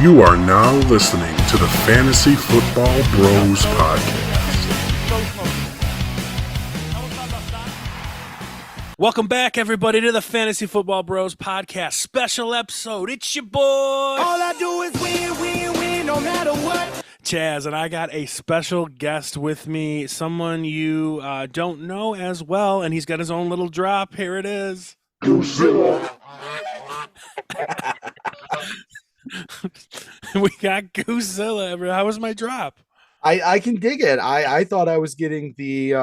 You are now listening to the Fantasy Football Bros Podcast. Welcome back, everybody, to the Fantasy Football Bros Podcast special episode. It's your boy, all I do is win, win, win, no matter what. Chazz, and I got a special guest with me, someone you don't know as well, and he's got his own little drop. Here it is. We got Goosezilla. How was my drop? I can dig it. I thought I was getting the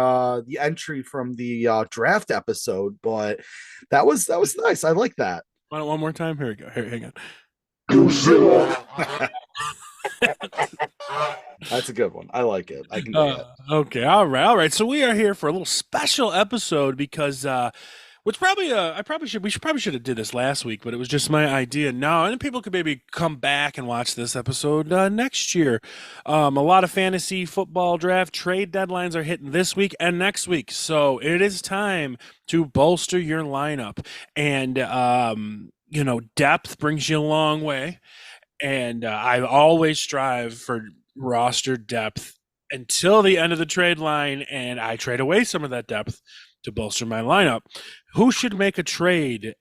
entry from the draft episode, but that was nice. I like that. Want it one more time? Here we go. Here, hang on. That's a good one. I like it. I can dig it. Okay. All right. So we are here for a little special episode because we probably should have did this last week, but it was just my idea now, and people could maybe come back and watch this episode next year. A lot of fantasy football draft trade deadlines are hitting this week and next week, so it is time to bolster your lineup. And depth brings you a long way, and I always strive for roster depth until the end of the trade line, and I trade away some of that depth to bolster my lineup. Who should make a trade,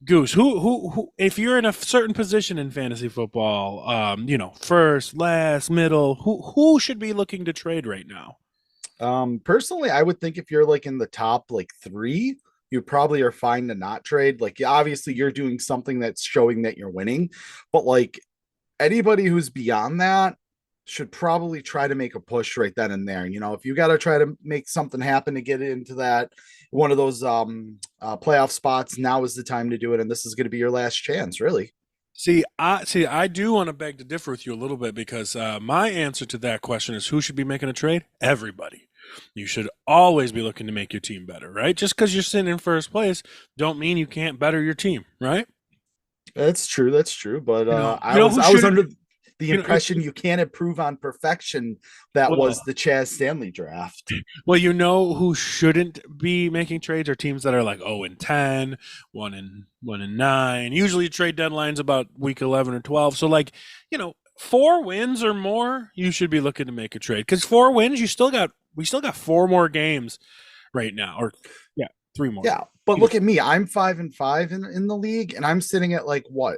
Goose? Who? If you're in a certain position in fantasy football, first, last, middle, who should be looking to trade right now? Personally, I would think if you're like in the top like 3, you probably are fine to not trade. Like, obviously, you're doing something that's showing that you're winning, but like anybody who's beyond that should probably try to make a push right then and there. You know, if you got to try to make something happen to get into that one of those playoff spots, now is the time to do it, and this is going to be your last chance, really. I do want to beg to differ with you a little bit, because my answer to that question is, who should be making a trade? Everybody. You should always be looking to make your team better, right? Just because you're sitting in first place don't mean you can't better your team, right? That's true. But I was under the impression you can't improve on perfection. That was the Chazz Stanley draft. Well, you know who shouldn't be making trades are teams that are like 0-10, 1-9. Usually trade deadline's about week 11 or 12. So 4 wins or more, you should be looking to make a trade. Because 4 wins, we still got 4 more games right now. 3 more. Yeah, but look at me. I'm 5-5 in the league, and I'm sitting at like what,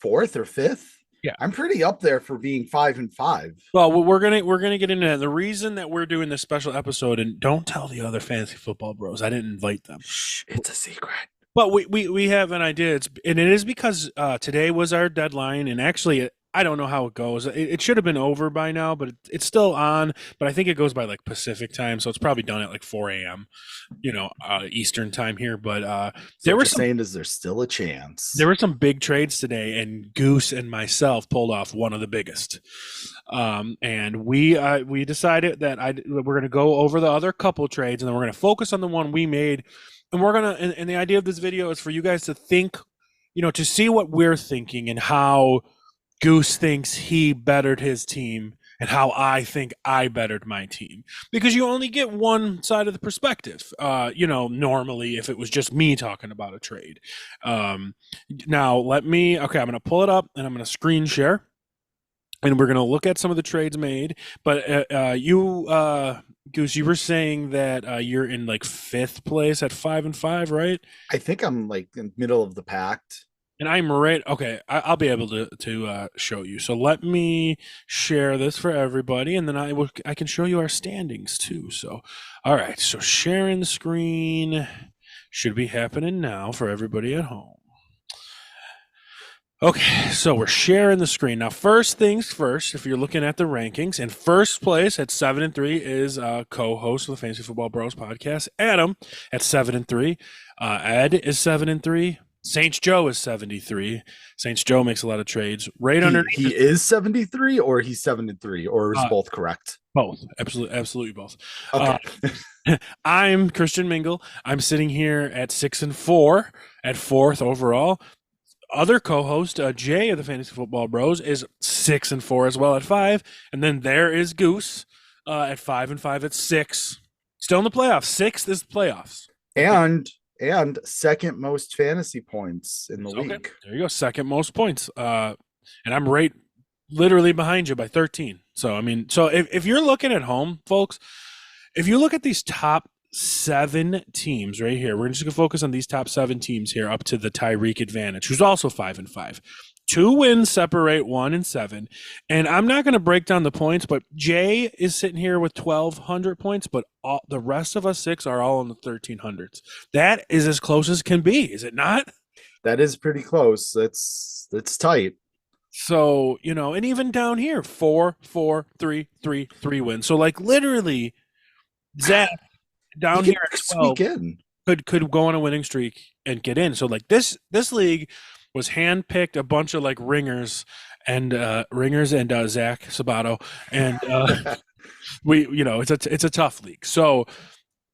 4th or 5th? Yeah, I'm pretty up there for being 5-5. Well, we're gonna get into that. The reason that we're doing this special episode, and don't tell the other fantasy football bros, I didn't invite them. Shh, it's a secret. But we have an idea. It is because today was our deadline, and actually, I don't know how it goes. It should have been over by now, but it's still on. But I think it goes by like Pacific time, so it's probably done at like 4 a.m. Eastern time here. But is there still a chance? There were some big trades today, and Goose and myself pulled off one of the biggest. And we decided that we're going to go over the other couple trades, and then we're going to focus on the one we made. And we're gonna. And the idea of this video is for you guys to think, to see what we're thinking and how Goose thinks he bettered his team and how I think I bettered my team, because you only get one side of the perspective. Normally if it was just me talking about a trade. Now I'm going to pull it up and I'm going to screen share, and we're going to look at some of the trades made. But Goose, you were saying that you're in like 5th place at 5-5, right? I think I'm like in the middle of the pack. And I'm right. Okay, I'll be able to show you. So let me share this for everybody, and then I can show you our standings too. So, all right. So sharing the screen should be happening now for everybody at home. Okay, so we're sharing the screen now. First things first, if you're looking at the rankings, in first place at 7-3 is co-host of the Fantasy Football Bros podcast, Adam, at 7-3. Ed is 7-3. Saints Joe is 73. Saints Joe makes a lot of trades. Right under he is 73, or he's 7-3, or is both correct? Both, absolutely both. Okay. I'm Christian Mingle. I'm sitting here at 6-4 at 4th overall. Other co-host Jay of the Fantasy Football Bros is 6-4 as well at 5, and then there is Goose at 5-5 at 6. Still in the playoffs. 6th is the playoffs. And second most fantasy points in the league. There you go. Second most points. and I'm right literally behind you by 13. So I mean, so if you're looking at home, folks, if you look at these top 7 teams right here, we're just gonna focus on these top 7 teams here up to the Tyreek advantage, who's also 5-5. 2 wins separate 1 and 7, and I'm not going to break down the points, but Jay is sitting here with 1,200 points, but all, the rest of us 6 are all in the 1,300s. That is as close as can be, is it not? That is pretty close. That's tight. So, and even down here, 4, 4, 3, 3, 3 wins. So, like, literally, Zach down You here can at 12 squeak in. could go on a winning streak and get in. So, like, this league was handpicked a bunch of like ringers and Zach Sabato, and it's a tough league. So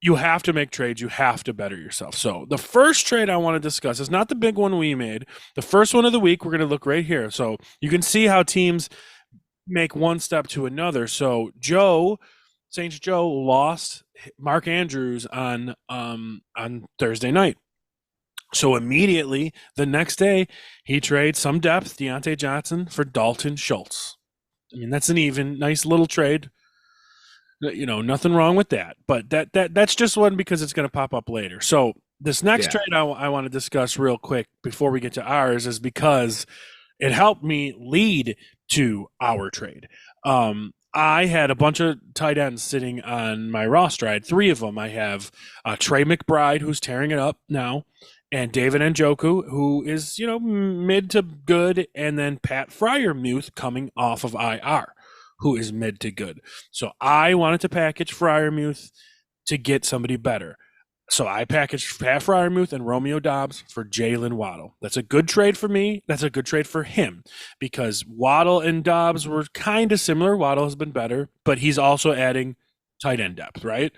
you have to make trades. You have to better yourself. So the first trade I want to discuss is not the big one we made. The first one of the week, we're going to look right here. So you can see how teams make one step to another. So Saints Joe lost Mark Andrews on Thursday night. So immediately the next day, he trades some depth, Deontay Johnson, for Dalton Schultz. I mean, that's an even nice little trade. Nothing wrong with that. But that's just one because it's going to pop up later. So this next trade I want to discuss real quick before we get to ours is because it helped me lead to our trade. I had a bunch of tight ends sitting on my roster. I had 3 of them. I have Trey McBride, who's tearing it up now, and David Njoku, who is, mid to good, and then Pat Freiermuth coming off of IR, who is mid to good. So I wanted to package Freiermuth to get somebody better. So I packaged Pat Freiermuth and Romeo Doubs for Jalen Waddle. That's a good trade for me. That's a good trade for him because Waddle and Doubs were kind of similar. Waddle has been better, but he's also adding tight end depth, right?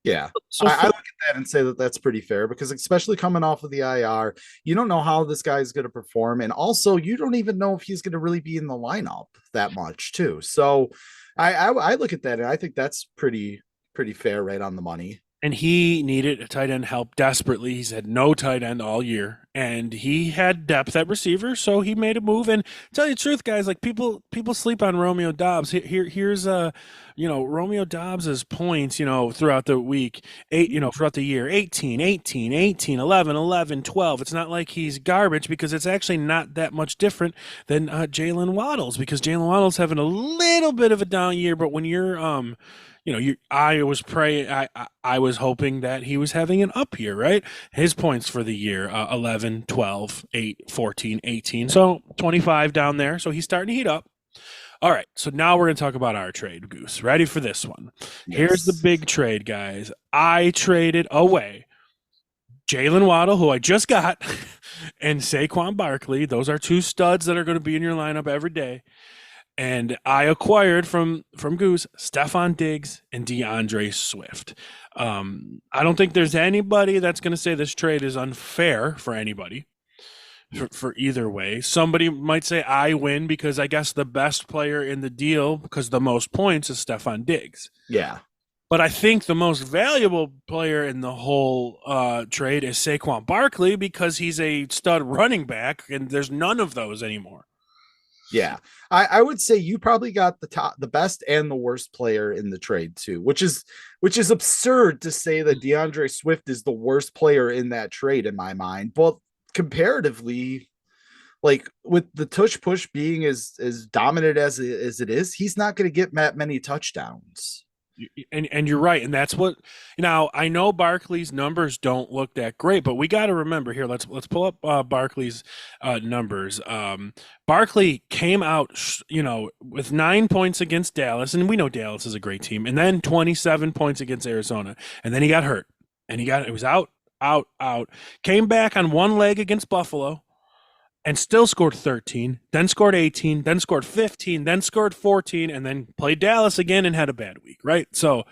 Yeah. So I look at that and say that that's pretty fair because especially coming off of the IR, you don't know how this guy is going to perform. And also you don't even know if he's going to really be in the lineup that much too. So I look at that and I think that's pretty fair, right on the money. And he needed a tight end help desperately. He's had no tight end all year, and he had depth at receiver, so he made a move. And tell you the truth, guys, like people sleep on Romeo Doubs. Here's Romeo Doubs's points, throughout the week, throughout the year, 18, 18, 18, 11, 11, 12. It's not like he's garbage because it's actually not that much different than Jalen Waddle's because Jalen Waddle's having a little bit of a down year, but when you're I was hoping that he was having an up year, right? His points for the year, 11, 12, 8, 14, 18. So 25 down there. So he's starting to heat up. All right. So now we're going to talk about our trade, Goose. Ready for this one? Yes. Here's the big trade, guys. I traded away Jalen Waddle, who I just got, and Saquon Barkley. Those are 2 studs that are going to be in your lineup every day. And I acquired from Goose, Stephon Diggs and DeAndre Swift. I don't think there's anybody that's going to say this trade is unfair for anybody, for either way. Somebody might say I win because I guess the best player in the deal, because the most points, is Stephon Diggs. Yeah. But I think the most valuable player in the whole trade is Saquon Barkley because he's a stud running back, and there's none of those anymore. Yeah, I would say you probably got the best and the worst player in the trade too, which is absurd to say that DeAndre Swift is the worst player in that trade in my mind. But comparatively, like with the tush push being as dominant as it is, he's not going to get that many touchdowns. And you're right, and that's what. Now I know Barkley's numbers don't look that great, but we got to remember here. Let's pull up Barkley's numbers. Barkley came out, with 9 points against Dallas, and we know Dallas is a great team, and then 27 points against Arizona, and then he got hurt, and it was out. Came back on one leg against Buffalo. And still scored 13, then scored 18, then scored 15, then scored 14, and then played Dallas again and had a bad week, right? So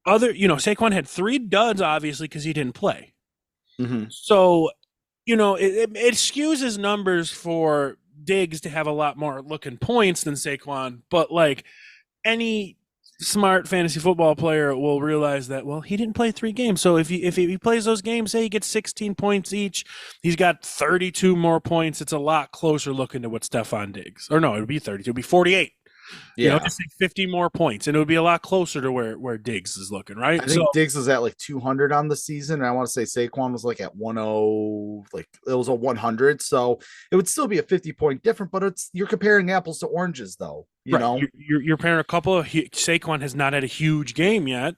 Saquon had 3 duds, obviously, because he didn't play. Mm-hmm. So, it skews his numbers for Diggs to have a lot more looking points than Saquon, but like any smart fantasy football player will realize that, well, he didn't play 3 games. So if he plays those games, say he gets 16 points each, he's got 32 more points. It's a lot closer looking to what Stephon Diggs. Or no, it would be 32. It would be 48. Yeah. Just like 50 more points, and it would be a lot closer to where Diggs is looking, right? I think Diggs was at like 200 on the season, and I want to say Saquon was like at 10, like it was a 100. So it would still be a 50-point difference, but you're comparing apples to oranges, though. You know, you're pairing a couple of Saquon has not had a huge game yet.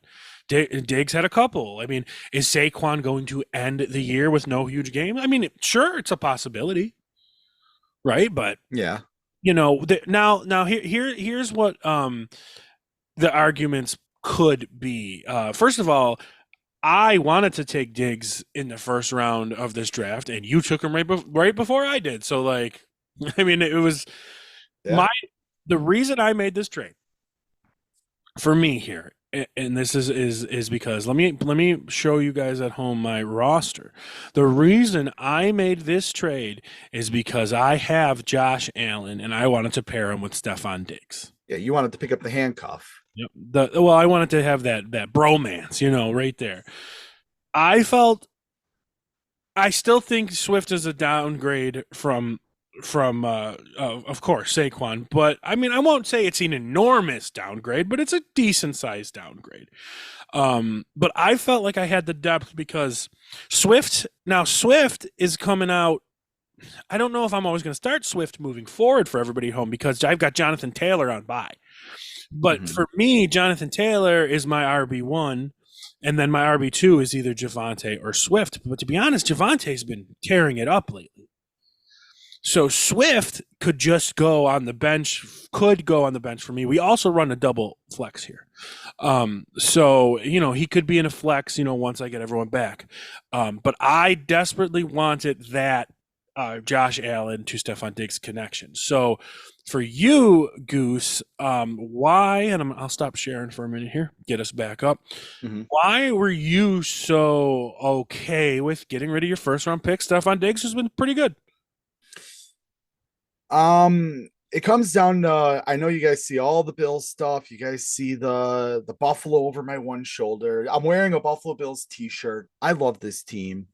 Diggs had a couple. I mean, is Saquon going to end the year with no huge game? I mean, sure, it's a possibility, right? But yeah. Now here's what the arguments could be. First of all, I wanted to take Diggs in the first round of this draft, and you took him right before I did. So, like, I mean, it was the reason I made this trade for me here, and this is because let me show you guys at home my roster. The reason I made this trade is because I have Josh Allen and I wanted to pair him with Stephon Diggs. Yeah, you wanted to pick up the handcuff. Yep. I wanted to have that bromance, right there. I still think Swift is a downgrade from of course Saquon, but I mean I won't say it's an enormous downgrade, but it's a decent sized downgrade. But I felt like I had the depth because Swift is coming out. I don't know if I'm always going to start Swift moving forward for everybody at home because I've got Jonathan Taylor on bye. But for me, Jonathan Taylor is my RB1, and then my RB2 is either Javonte or Swift. But to be honest, Javante's been tearing it up lately. So Swift could go on the bench for me. We also run a double flex here. So, he could be in a flex, once I get everyone back. But I desperately wanted that Josh Allen to Stephon Diggs connection. So for you, Goose, why, and I'll stop sharing for a minute here, get us back up. Why were you so okay with getting rid of your first round pick? Stephon Diggs has been pretty good. It comes down to, I know you guys see all the Bills stuff. You guys see the Buffalo over my one shoulder. I'm wearing a Buffalo Bills t-shirt. I love this team,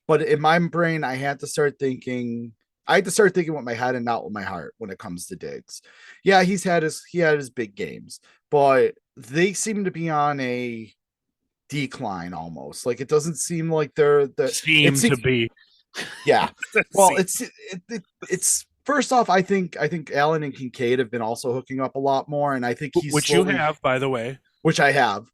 but in my brain, I had to start thinking with my head and not with my heart when it comes to Diggs. Yeah, he had his big games, but they seem to be on a decline almost. Like it doesn't seem like they're to be. Yeah. Well, it's first off, I think Allen and Kincaid have been also hooking up a lot more, and I think you have, by the way, which I have,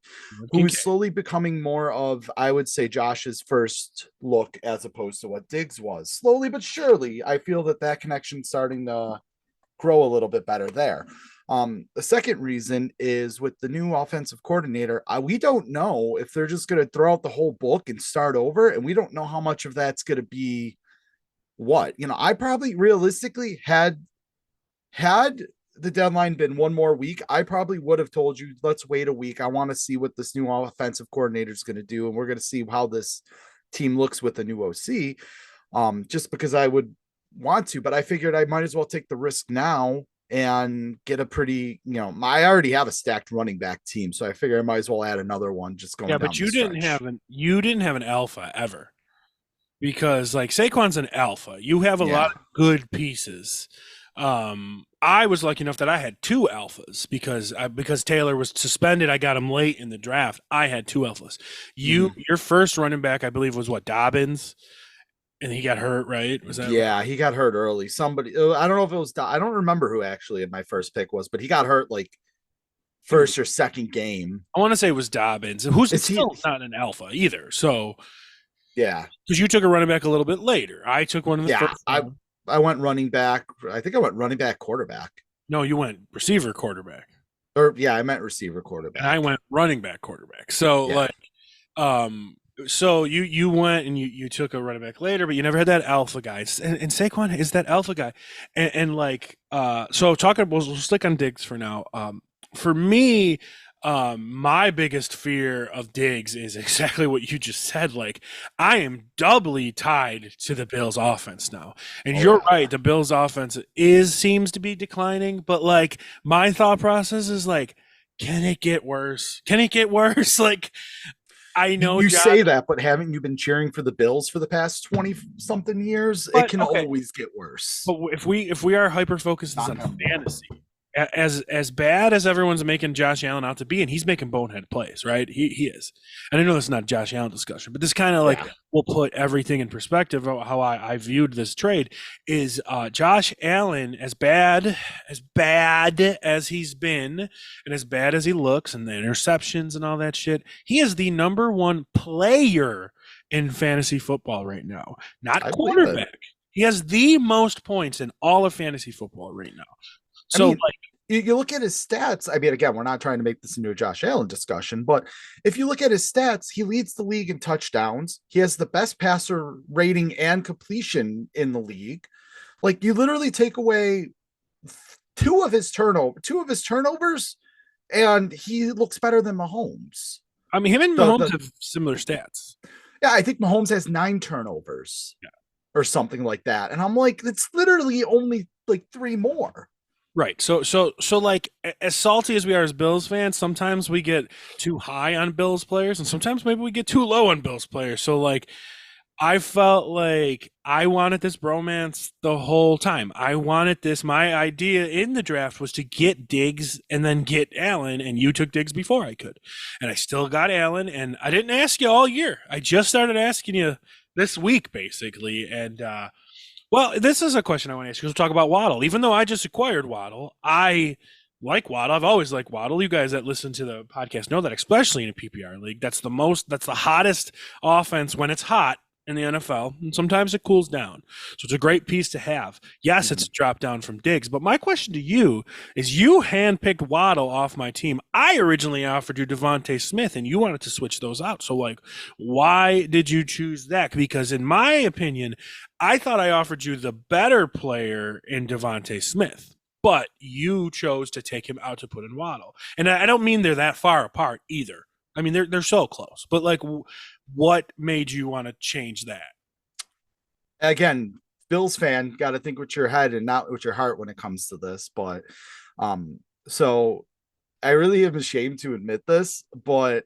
who is slowly becoming more of, I would say, Josh's first look as opposed to what Diggs was. Slowly but surely, I feel that connection's starting to grow a little bit better there. The second reason is with the new offensive coordinator, we don't know if they're just going to throw out the whole book and start over, and we don't know how much of that's going to be what. I probably realistically had the deadline been one more week, I probably would have told you, let's wait a week. I want to see what this new offensive coordinator is going to do, and we're going to see how this team looks with the new OC. Just because I would want to, but I figured I might as well take the risk now and get a pretty, I already have a stacked running back team, so I figure I might as well add another one. Just going. Yeah, but you didn't have an alpha ever, because like Saquon's an alpha. You have a lot of good pieces. I was lucky enough that I had 2 alphas because Taylor was suspended. I got him late in the draft. I had 2 alphas. Your first running back, I believe, was what, Dobbins, and he got hurt, right? Was that? Yeah, right? He got hurt early. Somebody, I don't know if it was. I don't remember who actually my first pick was, but he got hurt like first or second game. I want to say it was Dobbins, who's still not an alpha either. So yeah, because you took a running back a little bit later. I took one of the first. I went running back. I think I went running back quarterback. No, you went receiver quarterback. Or I meant receiver quarterback. And I went running back quarterback. So so you went and you took a running back later, but you never had that alpha guy. And Saquon is that alpha guy. So we'll stick on Diggs for now. For me, my biggest fear of Diggs is exactly what you just said. Like, I am doubly tied to the Bills offense now. And you're right, the Bills offense seems to be declining, but like my thought process is like, can it get worse? Can it get worse? Like, I know You Josh, say that, but haven't you been cheering for the Bills for the past 20 something years? It can always get worse. but if we are hyper focused on fantasy, as bad as everyone's making Josh Allen out to be, and he's making bonehead plays, right? He is. And I know this is not a Josh Allen discussion, but this kind of like will put everything in perspective of how I viewed this trade. Is Josh Allen as bad as he's been and as bad as he looks and the interceptions and all that shit, he is the number one player in fantasy football right now, not quarterback. He has the most points in all of fantasy football right now. So, I mean, you look at his stats. I mean, again, we're not trying to make this into a Josh Allen discussion, but if you look at his stats, he leads the league in touchdowns. He has the best passer rating and completion in the league. Like, you literally take away two of his turnovers, and he looks better than Mahomes. I mean, him and Mahomes have similar stats. Yeah, I think Mahomes has 9 turnovers or something like that. And I'm like, it's literally only like 3 more. Right. So like, as salty as we are as Bills fans, sometimes we get too high on Bills players and sometimes maybe we get too low on Bills players. So like, I felt like I wanted this bromance the whole time. I wanted this. My idea in the draft was to get Diggs and then get Allen, and you took Diggs before I could. And I still got Allen, and I didn't ask you all year. I just started asking you this week, basically. And, well, this is a question I want to ask you. We'll talk about Waddle. Even though I just acquired Waddle, I like Waddle. I've always liked Waddle. You guys that listen to the podcast know that, especially in a PPR league. That's the hottest offense when it's hot in the NFL, and sometimes it cools down. So it's a great piece to have. Yes, it's a drop down from Diggs, but my question to you is, you handpicked Waddle off my team. I originally offered you Devontae Smith, and you wanted to switch those out. So, like, why did you choose that? Because in my opinion, I thought I offered you the better player in Devontae Smith, but you chose to take him out to put in Waddle. And I don't mean they're that far apart either. I mean, they're so close, but like, what made you want to change that? Again, Bills fan, got to think with your head and not with your heart when it comes to this. But so I really am ashamed to admit this, but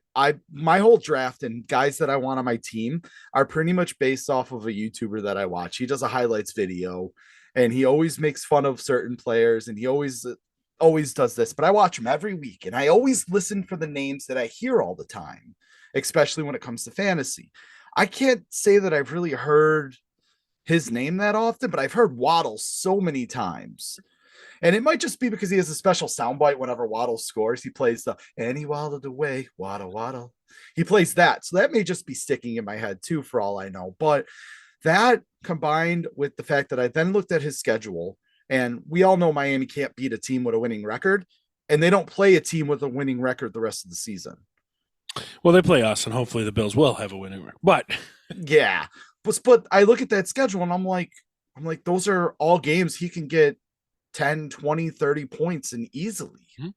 my whole draft and guys that I want on my team are pretty much based off of a YouTuber that I watch. He does a highlights video, and he always makes fun of certain players, and he always does this, but I watch him every week, and I always listen for the names that I hear all the time, especially when it comes to fantasy. I can't say that I've really heard his name that often, but I've heard Waddle so many times. And it might just be because he has a special soundbite whenever Waddle scores. He plays the, and he waddled away, Waddle, Waddle. He plays that. So that may just be sticking in my head too, for all I know. But that, combined with the fact that I then looked at his schedule, and we all know Miami can't beat a team with a winning record, and they don't play a team with a winning record the rest of the season. Well, they play us, and hopefully the Bills will have a winning record. But yeah, but I look at that schedule, and I'm like, those are all games he can get 10, 20, 30 points in easily. Mm-hmm.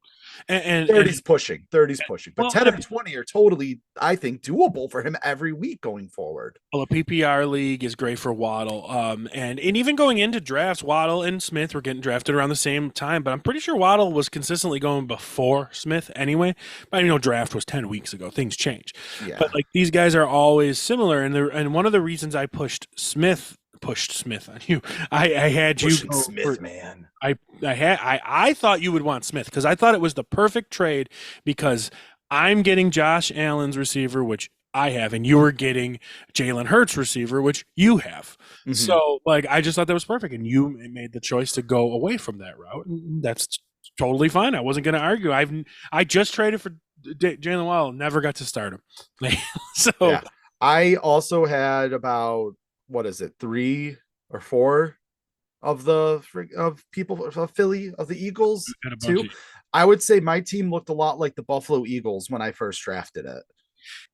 And 30's pushing. But well, 10 or 20 are totally, I think, doable for him every week going forward. Well, a PPR league is great for Waddle. And even going into drafts, Waddle and Smith were getting drafted around the same time, but I'm pretty sure Waddle was consistently going before Smith anyway. But draft was 10 weeks ago. Things change. Yeah. But like, these guys are always similar. And one of the reasons I pushed Smith on you. I had you pushing Smith, man. I thought you would want Smith because I thought it was the perfect trade, because I'm getting Josh Allen's receiver, which I have, and you were getting Jalen Hurts receiver, which you have. Mm-hmm. So like, I just thought that was perfect, and you made the choice to go away from that route. And that's totally fine. I wasn't going to argue. I just traded for Jalen Waddle, never got to start him. So yeah. I also had about, 3 or 4 of the Eagles too. I would say my team looked a lot like the Buffalo Eagles when I first drafted it.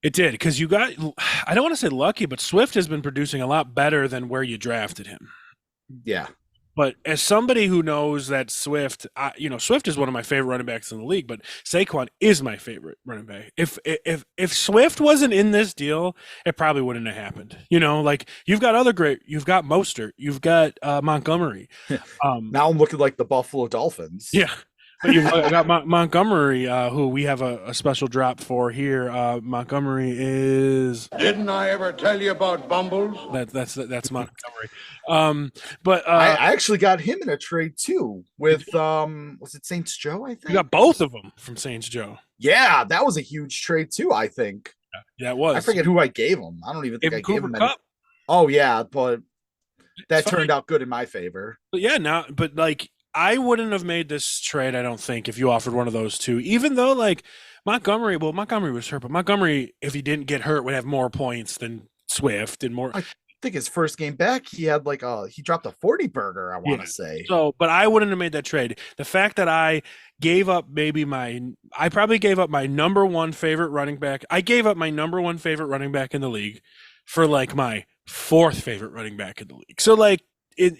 It did, because you got, I don't want to say lucky, but Swift has been producing a lot better than where you drafted him. Yeah. But as somebody who knows that Swift, Swift is one of my favorite running backs in the league, but Saquon is my favorite running back. If Swift wasn't in this deal, it probably wouldn't have happened. Like, you've got you've got Mostert, you've got Montgomery. Now I'm looking like the Buffalo Dolphins. Yeah. But you've got Montgomery, who we have a special drop for here. Montgomery is Didn't I ever tell you about Bumbles? that's Montgomery. But I actually got him in a trade too with was it Saints Joe? I think you got both of them from Saints Joe. Yeah, that was a huge trade too. I think. Yeah, it was. I forget who I gave him. I don't even think I gave him. Cup. Oh yeah, but that turned out good in my favor. But yeah, but like I wouldn't have made this trade, I don't think, if you offered one of those two. Even though like Montgomery was hurt, but Montgomery, if he didn't get hurt, would have more points than Swift and more. I think his first game back, he had like he dropped a 40 burger, I want to say. So, but I wouldn't have made that trade. The fact that I gave up I probably gave up my number one favorite running back. I gave up my number one favorite running back in the league for like my fourth favorite running back in the league. So like it,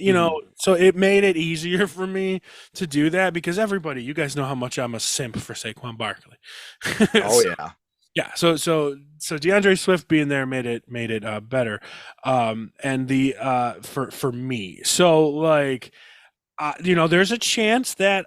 so it made it easier for me to do that because everybody, you guys know how much I'm a simp for Saquon Barkley. Oh yeah. Yeah, so DeAndre Swift being there made it better, and the for me. So like, there's a chance that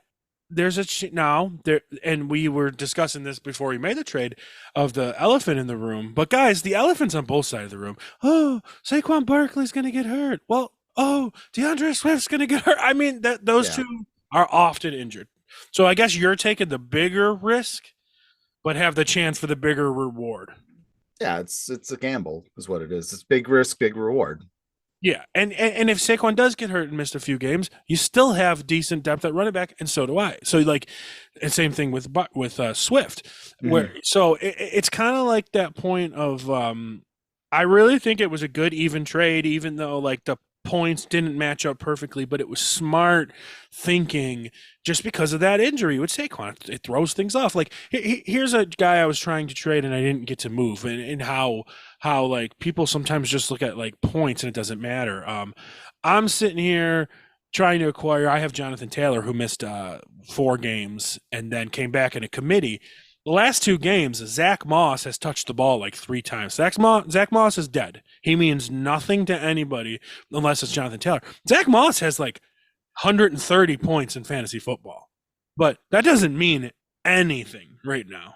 now there, and we were discussing this before we made the trade of the elephant in the room. But guys, the elephant's on both sides of the room. Oh, Saquon Barkley's gonna get hurt. Well, oh, DeAndre Swift's gonna get hurt. I mean, those two are often injured. So I guess you're taking the bigger risk, but have the chance for the bigger reward. Yeah, it's a gamble, is what it is. It's big risk, big reward. Yeah, and if Saquon does get hurt and missed a few games, you still have decent depth at running back, and so do I. So like, and same thing with Swift, where so it's kind of like that point of I really think it was a good even trade, even though like the points didn't match up perfectly, but it was smart thinking just because of that injury with Saquon. It throws things off. Like here's a guy I was trying to trade and I didn't get to move, and how like people sometimes just look at like points and it doesn't matter. I'm sitting here trying to acquire. I have Jonathan Taylor, who missed 4 games and then came back in a committee. The last 2 games, Zach Moss has touched the ball like 3 times. Zach Moss is dead. He means nothing to anybody unless it's Jonathan Taylor. Zach Moss has like 130 points in fantasy football, but that doesn't mean anything right now.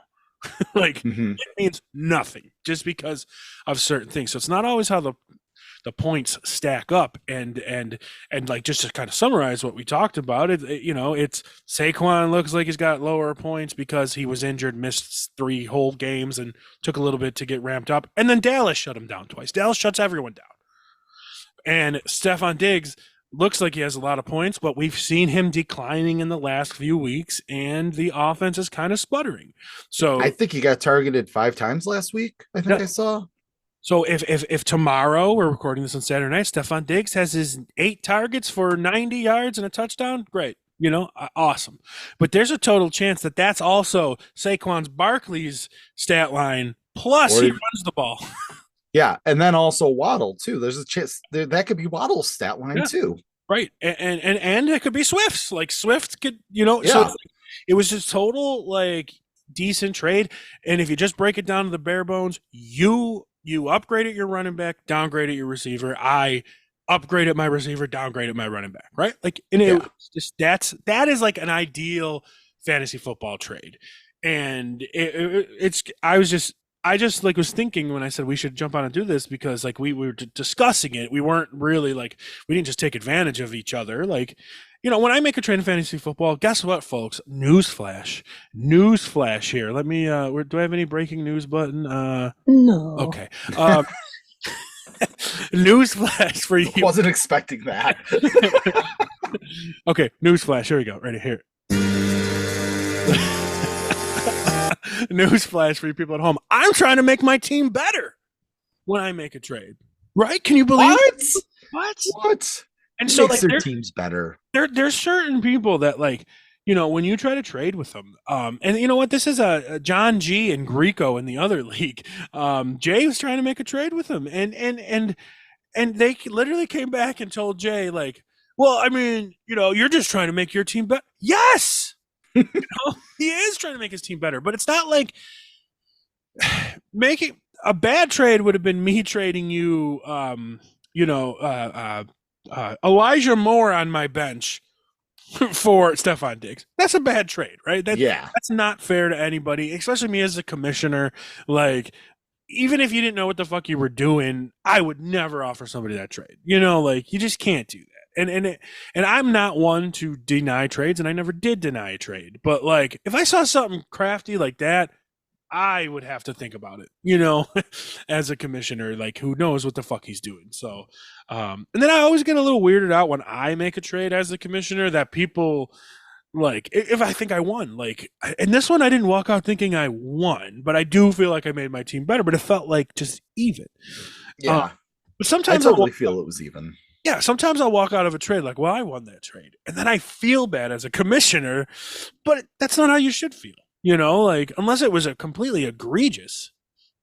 Like it means nothing just because of certain things. So it's not always how the points stack up, and like just to kind of summarize what we talked about, it's Saquon looks like he's got lower points because he was injured, missed 3 whole games, and took a little bit to get ramped up, and then Dallas shut him down twice. Dallas shuts everyone down, and Stephon Diggs looks like he has a lot of points, but we've seen him declining in the last few weeks, and the offense is kind of sputtering. So I think he got targeted 5 times last week. I think I saw. So if tomorrow, we're recording this on Saturday night, Stephon Diggs has his 8 targets for 90 yards and a touchdown, great, awesome. But there's a total chance that that's also Saquon Barkley's stat line, plus he runs the ball. Yeah, and then also Waddle too. There's a chance that could be Waddle's stat line too. Right, and it could be Swift's. Like Swift could, So it was just total like decent trade. And if you just break it down to the bare bones, you upgraded your running back, downgraded your receiver. I upgraded my receiver, downgraded my running back. Right, like it just that is like an ideal fantasy football trade. And I just like was thinking when I said we should jump on and do this, because like we were discussing it. We weren't really like, we didn't just take advantage of each other. Like, when I make a trade in fantasy football, guess what, folks? Newsflash here. Let me, do I have any breaking news button? No. Okay. Newsflash for you. Wasn't expecting that. Okay. Newsflash. Here we go. Right here. Newsflash for you people at home. I'm trying to make my team better when I make a trade. Right? Can you believe it? What? And so makes their teams better. There's certain people that like, when you try to trade with them, and you know what? This is a John G and Greco in the other league. Jay was trying to make a trade with him, and they literally came back and told Jay like, well, I mean, you're just trying to make your team better. Yes. He is trying to make his team better, but it's not like making a bad trade would have been me trading you, Elijah Moore on my bench for Stephon Diggs. That's a bad trade, right? Yeah. That's not fair to anybody, especially me as a commissioner. Like, even if you didn't know what the fuck you were doing, I would never offer somebody that trade. Like you just can't do that. And I'm not one to deny trades, and I never did deny a trade. But like, if I saw something crafty like that, I would have to think about it, as a commissioner, like who knows what the fuck he's doing. So, and then I always get a little weirded out when I make a trade as a commissioner that people like, if I think I won, like, and this one I didn't walk out thinking I won, but I do feel like I made my team better, but it felt like just even. Yeah. But I sometimes totally feel it was even. yeah, sometimes I'll walk out of a trade like, well, I won that trade. And then I feel bad as a commissioner, but that's not how you should feel. Like unless it was a completely egregious,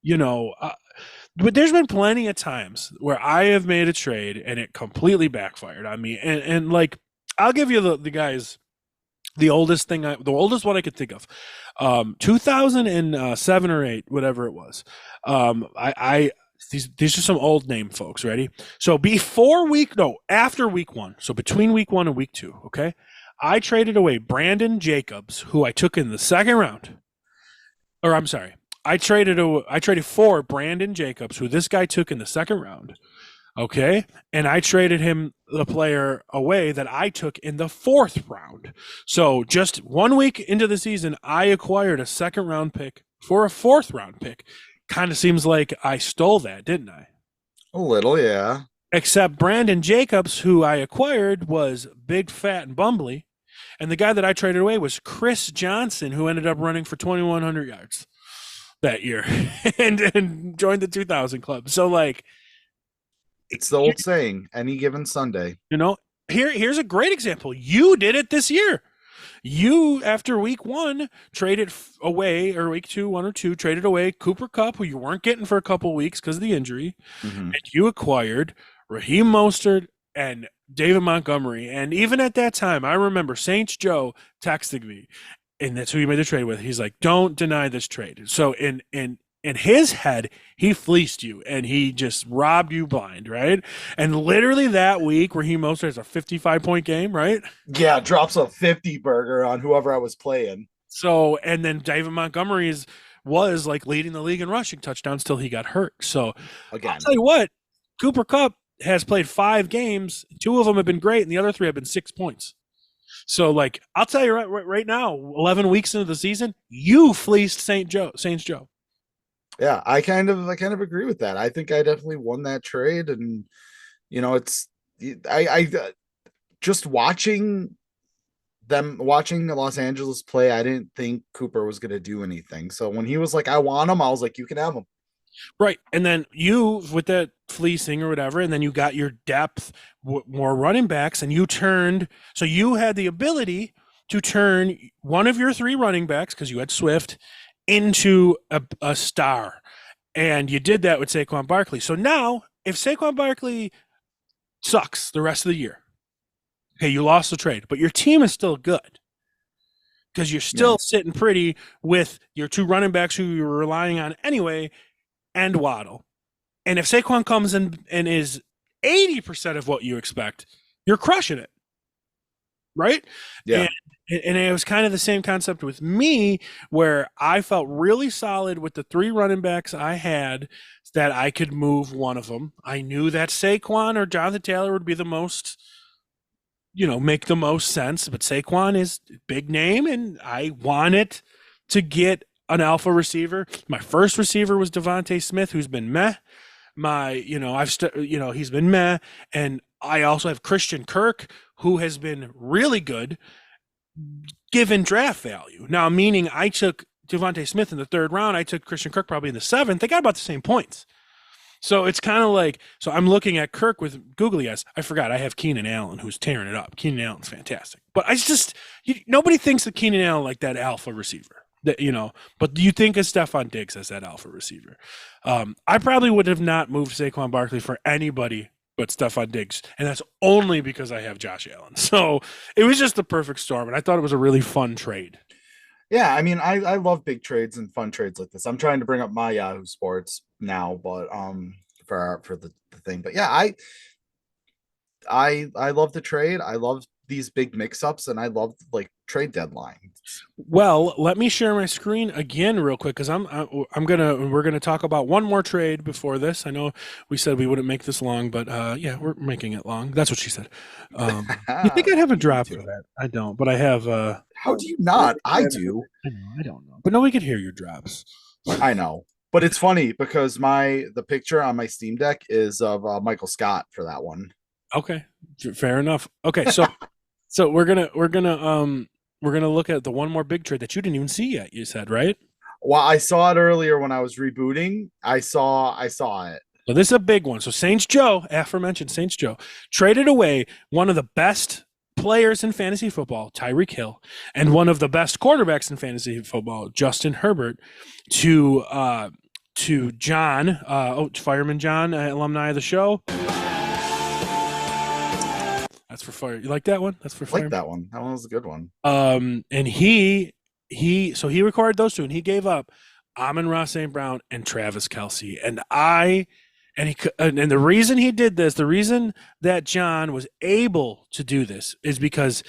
but there's been plenty of times where I have made a trade and it completely backfired on me. And like, I'll give you the guys, the oldest one I could think of, 2007 or 8, whatever it was. These are some old name folks. Ready? So after week 1. So between week 1 and week 2. Okay. I traded away Brandon Jacobs, who I took in the second round. Or I'm sorry. I traded for Brandon Jacobs, who this guy took in the second round. Okay. And I traded him, the player, away that I took in the 4th round. So just 1 week into the season, I acquired a second round pick for a 4th round pick. Kind of seems like I stole that, didn't I? A little, yeah. Except Brandon Jacobs, who I acquired, was big, fat, and bumbly. And the guy that I traded away was Chris Johnson, who ended up running for 2,100 yards that year and joined the 2000 club. So, like, it's the old saying, any given Sunday. Here's a great example. You did it this year. You, after week 1, traded away, or week 2, 1 or 2, traded away Cooper Kupp, who you weren't getting for a couple weeks because of the injury. Mm-hmm. And you acquired Raheem Mostert and David Montgomery. And even at that time, I remember Saints Joe texting me, and that's who you made the trade with. He's like, don't deny this trade. So in his head, he fleeced you and he just robbed you blind, right? And literally that week, Raheem Mostert has a 55-point game, right? Yeah, drops a 50 burger on whoever I was playing. So, and then David Montgomery was like leading the league in rushing touchdowns till he got hurt. So, again, I'll tell you what, Cooper Kupp has played 5 games. 2 of them have been great, and the other 3 have been 6 points. So, like, I'll tell you right now, 11 weeks into the season, you fleeced Saints Joe. Yeah, I kind of agree with that. I think I definitely won that trade, and I just watching the Los Angeles play, I didn't think Cooper was going to do anything. So when he was like, I want him, I was like, you can have him. Right. And then you, with that fleecing or whatever, and then you got your depth, more running backs, and so you had the ability to turn one of your 3 running backs, because you had Swift, into a star. And you did that with Saquon Barkley. So now, if Saquon Barkley sucks the rest of the year, okay, you lost the trade, but your team is still good because you're still sitting pretty with your 2 running backs who you were relying on anyway, and Waddle. And if Saquon comes in and is 80% of what you expect, you're crushing it, right? Yeah. And it was kind of the same concept with me, where I felt really solid with the 3 running backs I had, that I could move one of them. I knew that Saquon or Jonathan Taylor would be the most, make the most sense. But Saquon is a big name, and I wanted to get an alpha receiver. My first receiver was Devontae Smith, who's been meh. He's been meh. And I also have Christian Kirk, who has been really good, given draft value. Now, meaning I took Devontae Smith in the 3rd round. I took Christian Kirk probably in the 7th. They got about the same points. So it's kind of like, so I'm looking at Kirk with googly eyes. I forgot I have Keenan Allen, who's tearing it up. Keenan Allen's fantastic. But nobody thinks of Keenan Allen like that alpha receiver. But do you think of Stephon Diggs as that alpha receiver? I probably would have not moved Saquon Barkley for anybody but Stephon Diggs, and that's only because I have Josh Allen. So it was just the perfect storm, and I thought it was a really fun trade. Yeah, I mean, I love big trades and fun trades like this. I'm trying to bring up my Yahoo Sports now, but for the thing. But yeah, I love the trade. I love these big mix-ups, and I love like trade deadlines. Well, let me share my screen again real quick because we're gonna talk about one more trade before this. I know we said we wouldn't make this long, but yeah, we're making it long. That's what she said. You think I'd have a drop for that? I don't, but I have. How do you not? I do. I don't know, but nobody could hear your drops. I know, but it's funny because the picture on my Steam Deck is of Michael Scott for that one. Okay, fair enough. Okay, so we're gonna look at the one more big trade that you didn't even see yet. You said, right? Well, I saw it earlier when I was rebooting. I saw it. So this is a big one. So Saints Joe, aforementioned Saints Joe, traded away one of the best players in fantasy football, Tyreek Hill, and one of the best quarterbacks in fantasy football, Justin Herbert, to John, Fireman John, alumni of the show. That's for fire. You like that one? That's for fire. I like that one. That one was a good one. And he required those two, and he gave up Amon-Ra St. Brown and Travis Kelce. And the reason he did this, the reason that John was able to do this is because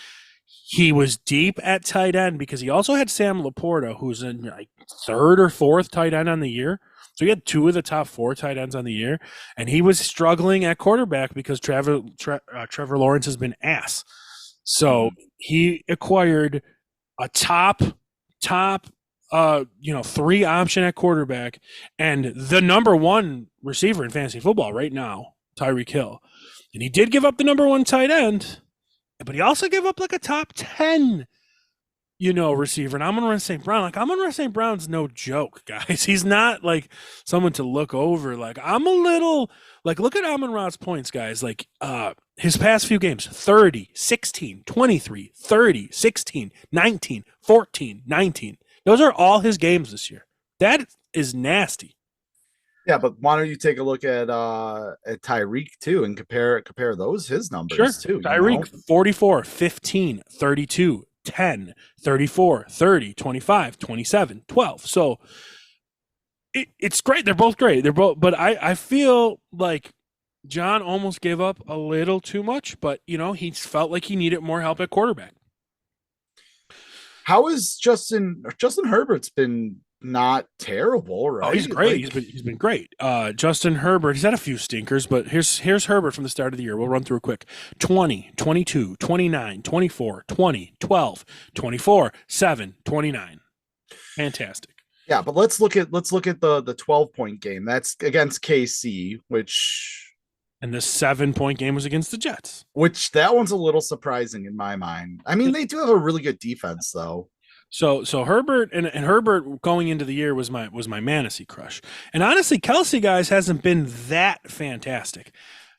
he was deep at tight end, because he also had Sam Laporta, who's in like third or fourth tight end on the year. So he had two of the top four tight ends on the year, and he was struggling at quarterback because Trevor Lawrence has been ass. So he acquired a top 3 option at quarterback and the number one receiver in fantasy football right now, Tyreek Hill. And he did give up the number one tight end, but he also gave up like a top 10 receiver. And Amon-Ra St. Brown, like Amon-Ra St. Brown's no joke, guys. He's not like someone to look over. Like I'm a little like, look at Amon-Ra's points, guys. Like his past few games, 30, 16, 23, 30, 16, 19, 14, 19. Those are all his games this year. That is nasty. Yeah, but why don't you take a look at Tyreek too and compare his numbers too. Tyreek, 44, 15, 32, 10, 34, 30, 25, 27, 12. So it's great. They're both great. But I feel like John almost gave up a little too much, but he felt like he needed more help at quarterback. How is Justin Herbert's been not terrible, right? Oh, he's great. He's been great. Justin Herbert, he's had a few stinkers, but here's Herbert from the start of the year. We'll run through it quick. 20, 22, 29, 24, 20, 12, 24, 7, 29. Fantastic. Yeah, but let's look at the 12-point game. That's against KC, and the 7-point game was against the Jets. Which that one's a little surprising in my mind. I mean, they do have a really good defense, though. So Herbert and Herbert going into the year was my fantasy crush. And honestly, Kelce, guys, hasn't been that fantastic.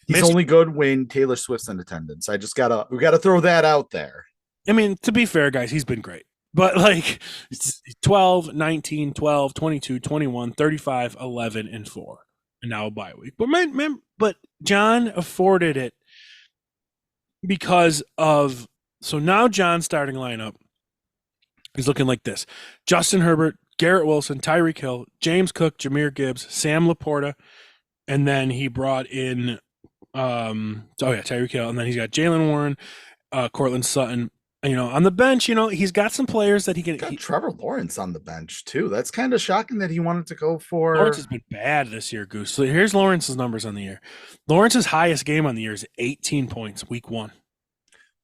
He's only good when Taylor Swift's in attendance. We gotta throw that out there. I mean, to be fair, guys, he's been great. But like 12, 19, 12, 22, 21, 35, 11, and 4. And now a bye week. But John afforded it because of – so now John's starting lineup is looking like this. Justin Herbert, Garrett Wilson, Tyreek Hill, James Cook, Jahmyr Gibbs, Sam Laporta, and then he brought in Tyreek Hill, and then he's got Jalen Warren, Cortland Sutton. On the bench, he's got some players that he can. Got Trevor Lawrence on the bench too. That's kind of shocking that he wanted to go for. Lawrence has been bad this year, Goose. So here's Lawrence's numbers on the year. Lawrence's highest game on the year is 18 points, week 1,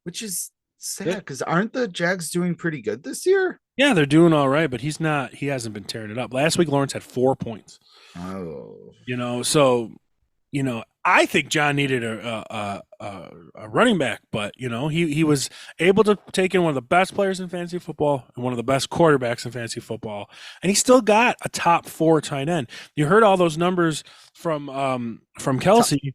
which is sad because aren't the Jags doing pretty good this year? Yeah, they're doing all right, but he's not. He hasn't been tearing it up. Last week, Lawrence had 4 points. Oh, I think John needed a running back, but he was able to take in one of the best players in fantasy football and one of the best quarterbacks in fantasy football, and he still got a top 4 tight end. You heard all those numbers from Kelce.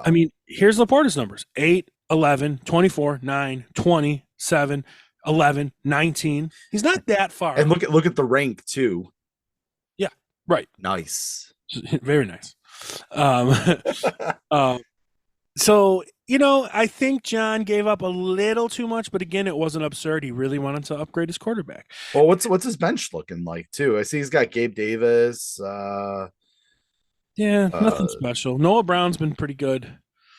I mean, here's Laporta's numbers: 8, 11, 24, 9, 20, 7, 11, 19. He's not that far. And look at the rank too. Yeah, right. Nice. Very nice. So I think John gave up a little too much, but again, it wasn't absurd. He really wanted to upgrade his quarterback. Well, what's his bench looking like too? I see he's got Gabe Davis. Yeah, nothing special. Noah Brown's been pretty good.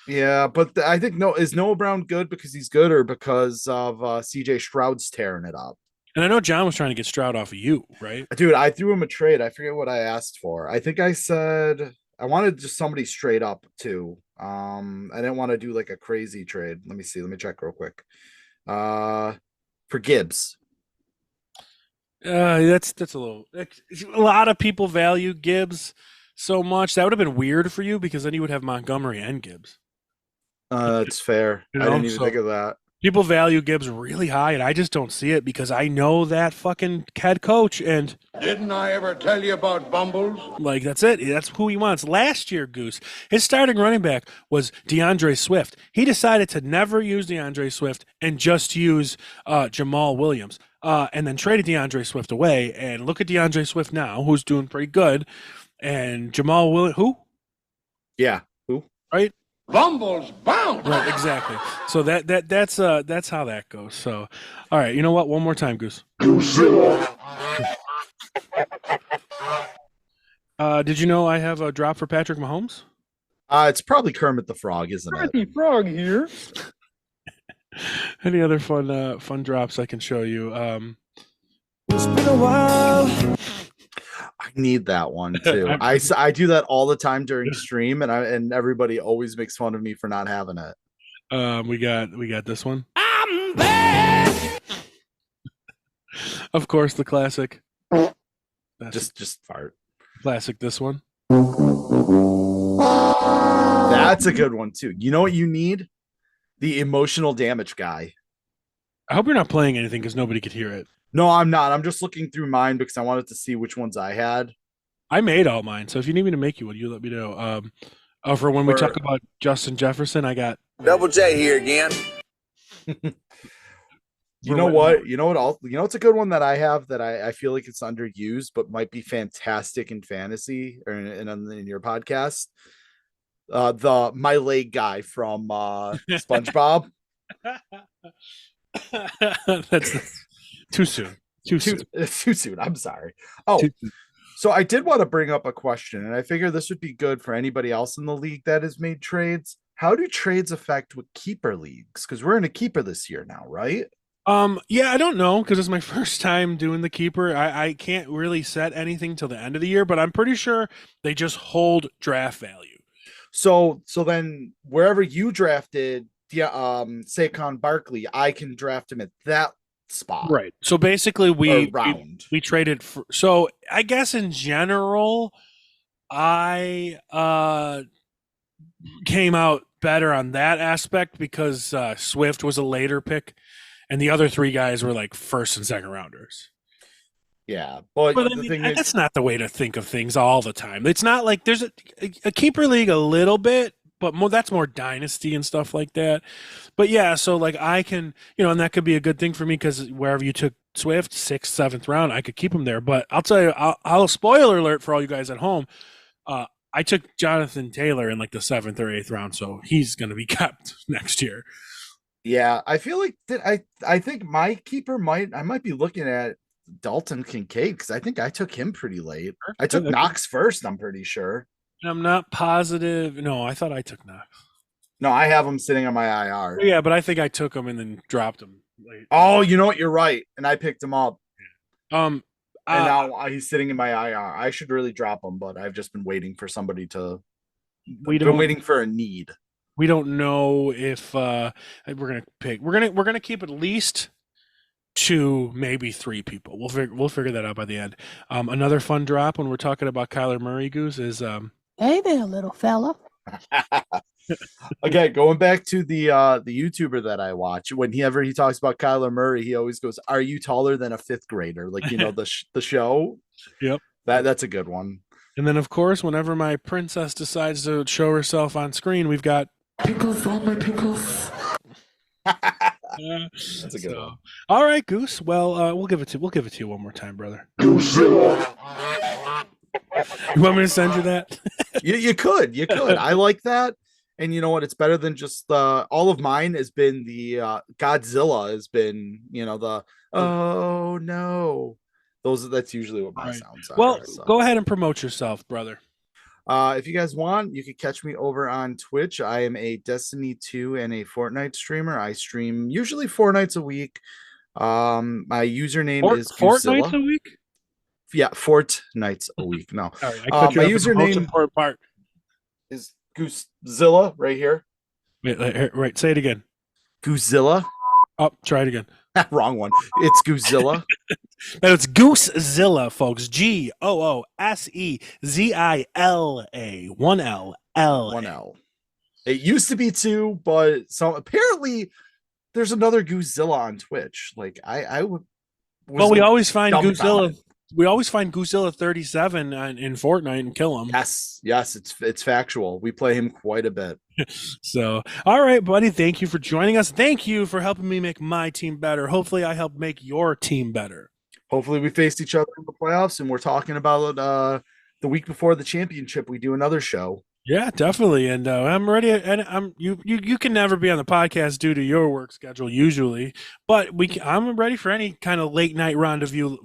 Yeah, but I think is Noah Brown good because he's good or because of CJ Stroud's tearing it up? And I know John was trying to get Stroud off of you, right? Dude, I threw him a trade. I forget what I asked for. I think I said I wanted just somebody straight up too. I didn't want to do like a crazy trade. Let me see. Let me check real quick. For Gibbs. That's a lot of people value Gibbs so much. That would have been weird for you because then you would have Montgomery and Gibbs. It's fair. You I know, didn't even so- think of that. People value Gibbs really high, and I just don't see it because I know that fucking head coach, and Didn't I ever tell you about Bumbles? like that's it. That's who he wants. Last year, Goose, his starting running back was DeAndre Swift. He decided to never use DeAndre Swift and just use Jamal Williams, and then traded DeAndre Swift away. And look at DeAndre Swift now, who's doing pretty good, and Jamal Williams, who Yeah. Who? right? Bumbles bounce! Right, exactly. So that's how that goes. So, all right, you know what? One more time, Goose. Did you know I have a drop for Patrick Mahomes? It's probably Kermit the Frog, isn't it? Frog here. Any other fun drops I can show you? It's been a while. I need that one too. I do that all the time during stream, and everybody always makes fun of me for not having it. We got this one. I'm back. Of course, the classic. Just fart. Classic. This one. That's a good one too. You know what you need? The emotional damage guy. I hope you're not playing anything because nobody could hear it. No, I'm not. I'm just looking through mine because I wanted to see which ones I had. I made all mine, so if you need me to make you one, you let me know. For when we talk about Justin Jefferson, I got Double J here again. You know what? You know what? It's a good one that I have that I feel like it's underused, but might be fantastic in fantasy or in your podcast. The my leg guy from SpongeBob. That's too soon. Too soon. Too soon. I'm sorry. Oh, so I did want to bring up a question, and I figure this would be good for anybody else in the league that has made trades. How do trades affect with keeper leagues? Because we're in a keeper this year now, right? Yeah, I don't know because it's my first time doing the keeper. I can't really set anything till the end of the year, but I'm pretty sure they just hold draft value. So then wherever you drafted Saquon Barkley, I can draft him at that spot. Right. So basically we traded for, so I guess in general I came out better on that aspect because Swift was a later pick and the other three guys were like first and second rounders. Yeah, but I mean, that's not the way to think of things all the time. It's not like there's a keeper league a little bit, but that's more dynasty and stuff like that. But yeah, so like I can, and that could be a good thing for me because wherever you took Swift, 6th, 7th round, I could keep him there. But I'll tell you, I'll spoiler alert for all you guys at home. I took Jonathan Taylor in like the 7th or 8th round, so he's going to be kept next year. Yeah, I feel like I think my keeper I might be looking at Dalton Kincaid because I think I took him pretty late. I took Knox first, I'm pretty sure. I'm not positive. No, I thought I took Knox. No, I have him sitting on my IR. Yeah, but I think I took him and then dropped him late. Oh, you know what? You're right. And I picked him up. And now he's sitting in my IR. I should really drop him, but I've just been waiting for somebody to. Been waiting for a need. We don't know if we're gonna pick. We're gonna keep at least 2, maybe 3 people. We'll figure that out by the end. Another fun drop when we're talking about Kyler Murray, Goose, is Hey there, little fella. Okay, going back to the YouTuber that I watch, whenever he talks about Kyler Murray, he always goes, "Are you taller than a 5th grader?" Like the show. Yep, that's a good one. And then of course, whenever my princess decides to show herself on screen, we've got Pickles on my pickles. That's a good one. All right, Goose. Well, we'll give it to you one more time, brother. You want me to send you that? You could. I like that. And you know what? It's better than just all of mine has been the Godzilla has been, the oh no. That's usually what my sounds are. Well, go ahead and promote yourself, brother. If you guys want, you can catch me over on Twitch. I am a Destiny 2 and a Fortnite streamer. I stream usually 4 nights a week. My username is Fortnite Goozilla. a week. Yeah, 4 nights a week. No, Sorry, I cut you my off at the most username important part. is Goozilla right here. Wait, right. Say it again. Goozilla. Oh, try it again. Wrong one. It's Goozilla. No, it's Goosezilla, folks. GOOSEZILA. 1L. 1L. It used to be 2, but so apparently there's another Goozilla on Twitch. Like I would. Well, we always find dumbfounded. Goozilla. We always find Goozilla 37 in Fortnite and kill him. Yes, it's factual. We play him quite a bit. So, all right, buddy. Thank you for joining us. Thank you for helping me make my team better. Hopefully, I help make your team better. Hopefully, we faced each other in the playoffs, and we're talking about the week before the championship. We do another show. Yeah, definitely. And I'm ready. And you can never be on the podcast due to your work schedule usually, but I'm ready for any kind of late night rendezvous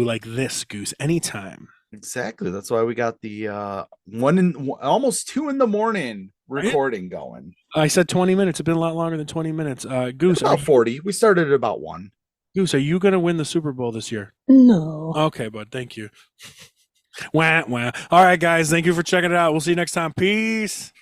like this, Goose. Anytime. Exactly. That's why we got the almost 2 in the morning recording going. I said 20 minutes. It's been a lot longer than 20 minutes. Goose, About 40. We started at about 1. Goose, are you going to win the Super Bowl this year? No. Okay, bud. Thank you. Wah, wah. All right, guys. Thank you for checking it out. We'll see you next time. Peace.